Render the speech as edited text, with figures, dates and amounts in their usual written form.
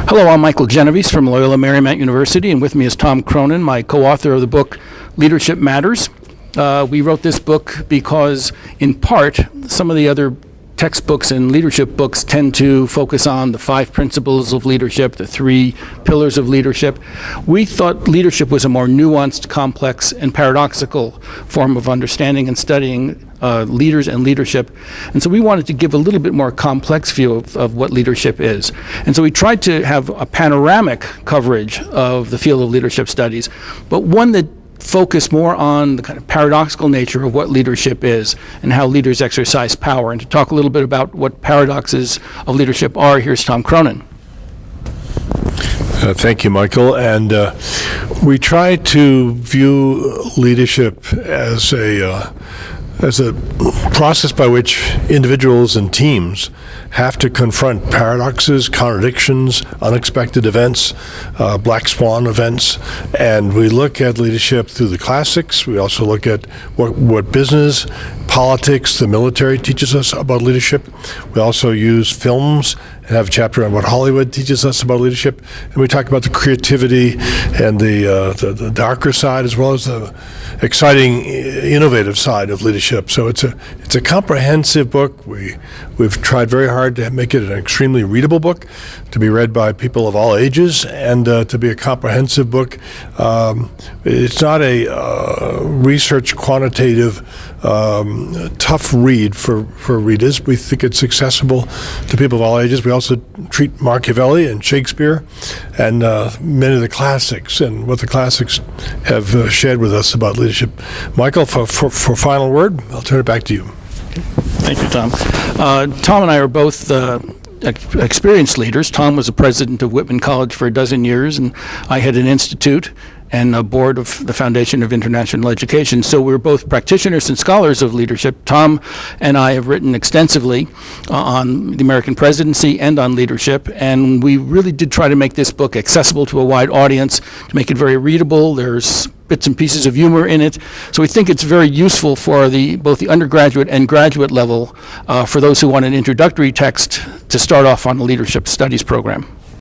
Hello, I'm Michael Genovese from Loyola Marymount University, and with me is Tom Cronin, my co-author of the book Leadership Matters. We wrote this book because, in part, some of the other textbooks and leadership books tend to focus on the 5 principles of leadership, the 3 pillars of leadership. We thought leadership was a more nuanced, complex, and paradoxical form of understanding and studying leaders and leadership. And so we wanted to give a little bit more complex view of what leadership is. And so we tried to have a panoramic coverage of the field of leadership studies, but one that focus more on the kind of paradoxical nature of what leadership is and how leaders exercise power. And to talk a little bit about what paradoxes of leadership are, here's Tom Cronin. Thank you, Michael. And we try to view leadership as a process by which individuals and teams have to confront paradoxes, contradictions, unexpected events, black swan events, and we look at leadership through the classics. We also look at what business, politics, the military teaches us about leadership. We also use films and have a chapter on what Hollywood teaches us about leadership, and we talk about the creativity and the darker side as well as the exciting, innovative side of leadership. So it's a comprehensive book. We've tried very hard to make it an extremely readable book, to be read by people of all ages, and to be a comprehensive book. It's not a research quantitative tough read for readers. We think it's accessible to people of all ages. We also treat Machiavelli and Shakespeare and many of the classics and what the classics have shared with us about leadership. Michael, for final word, I'll turn it back to you. Thank you, Tom. Tom and I are both experienced leaders. Tom was the president of Whitman College for 12 years, and I had an institute and a board of the Foundation of International Education. So we're both practitioners and scholars of leadership. Tom and I have written extensively on the American presidency and on leadership, and we really did try to make this book accessible to a wide audience, to make it very readable. There's bits and pieces of humor in it. So we think it's very useful for both the undergraduate and graduate level for those who want an introductory text to start off on a leadership studies program.